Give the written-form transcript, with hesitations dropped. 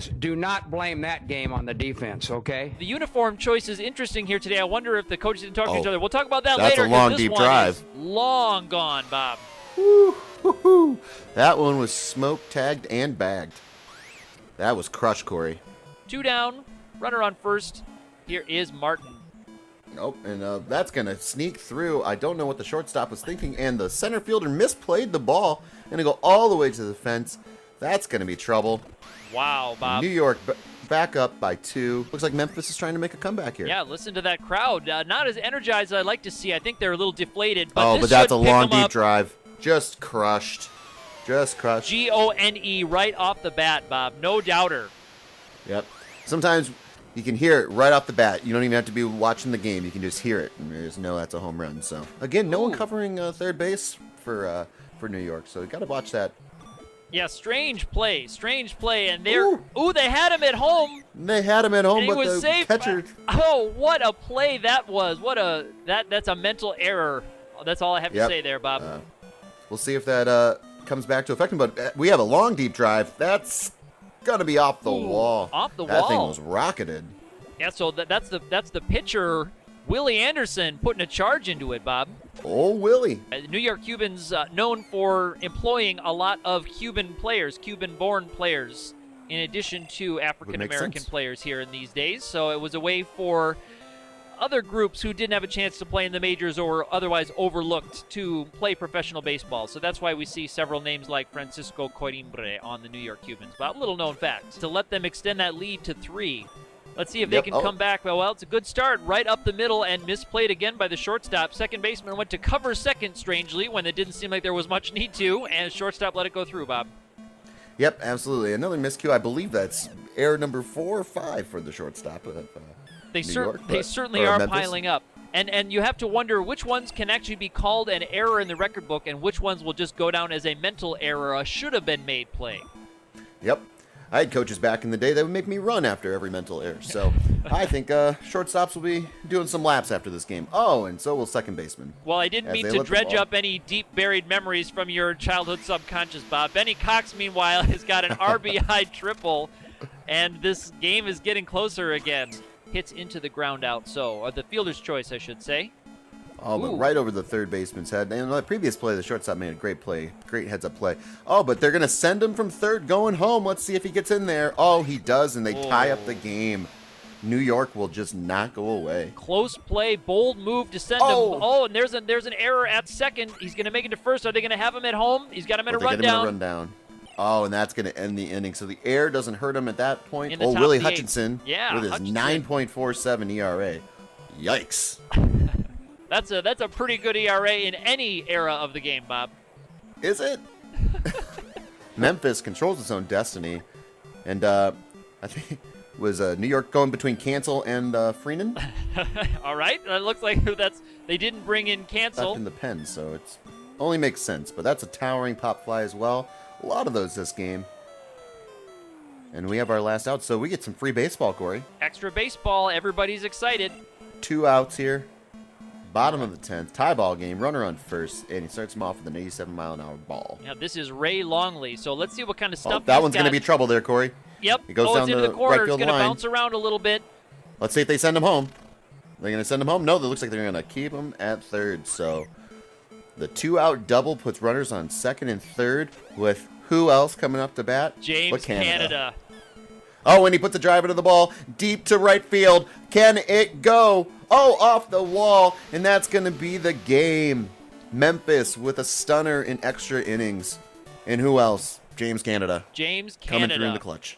Do not blame that game on the defense, okay? The uniform choice is interesting here today. I wonder if the coaches didn't talk to each other. We'll talk about that that's later. a long, this deep one drive. Is long gone, Bob. Woo-hoo-hoo. That one was smoke tagged and bagged. That was crushed, Corey. 2 down, runner on first. Here is Martin. Nope, and that's going to sneak through. I don't know what the shortstop was thinking, and the center fielder misplayed the ball. Going to go all the way to the fence. That's going to be trouble. Wow, Bob. New York back up by 2. Looks like Memphis is trying to make a comeback here. Yeah, listen to that crowd. Not as energized as I'd like to see. I think they're a little deflated. But but that's a long, deep drive. Just crushed. Just crushed. G-O-N-E right off the bat, Bob. No doubter. Yep. Sometimes you can hear it right off the bat. You don't even have to be watching the game. You can just hear it, and you just know that's a home run. So again, no one covering third base for New York. So you got to watch that. Yeah, strange play, and they're they had him at home. They had him at home, And he but was the safe. catcher. Oh, what a play that was! That's a mental error. That's all I have to say there, Bob. We'll see if that comes back to affect him. But we have a long, deep drive. That's gonna be off the wall. Off the that wall. That thing was rocketed. Yeah, so that's the pitcher, Willie Anderson, putting a charge into it, Bob. Oh, Willie. New York Cubans known for employing a lot of Cuban players, Cuban-born players, in addition to African-American players here in these days. So it was a way for other groups who didn't have a chance to play in the majors or otherwise overlooked to play professional baseball. So that's why we see several names like Francisco Coimbre on the New York Cubans. But a little known fact, to let them extend that lead to 3. Let's see if they can come back. Well, it's a good start right up the middle and misplayed again by the shortstop. Second baseman went to cover second, strangely, when it didn't seem like there was much need to, and shortstop let it go through, Bob. Yep, absolutely. Another miscue. I believe that's error number 4 or 5 for the shortstop. They certainly are piling up. And you have to wonder which ones can actually be called an error in the record book and which ones will just go down as a mental error, a should-have-been-made play. Yep. I had coaches back in the day that would make me run after every mental error. So I think shortstops will be doing some laps after this game. Oh, and so will second baseman. Well, I didn't mean to dredge up any deep-buried memories from your childhood subconscious, Bob. Benny Cox, meanwhile, has got an R.B.I. triple, and this game is getting closer again. Hits into the ground out, or the fielder's choice, I should say. Oh, but right over the third baseman's head. And in the previous play, the shortstop made a great play, great heads-up play. Oh, but they're going to send him from third going home. Let's see if he gets in there. Oh, he does, and they tie up the game. New York will just not go away. Close play, bold move to send him. Oh, and there's an error at second. He's going to make it to first. Are they going to have him at home? He's got him in a rundown. Oh, and that's going to end the inning. So the error doesn't hurt him at that point. Oh, Willie Hutchinson with his 9.47 ERA. Yikes. That's a pretty good ERA in any era of the game, Bob. Is it? Memphis controls its own destiny. And I think was New York going between Cancel and Freenan? All right. It looks like they didn't bring in Cancel. Left in the pen, so it only makes sense. But that's a towering pop fly as well. A lot of those this game. And we have our last out, so we get some free baseball, Corey. Extra baseball. Everybody's excited. 2 outs here. Bottom of the 10th. Tie ball game. Runner on first, and he starts him off with an 87-mile-an-hour ball. Yeah, this is Ray Longley, so let's see what kind of stuff that one's going to be trouble there, Corey. Yep. He goes down into the corner. right field It's going to line. bounce around a little bit. Let's see if they send him home. They're going to send him home? No, it looks like they're going to keep him at third. So the 2-out double puts runners on second and third with who else coming up to bat? James Canada. Oh, and he puts a drive into the ball deep to right field. Can it go? Oh, off the wall. And that's going to be the game. Memphis with a stunner in extra innings. And who else? James Canada. Coming through in the clutch.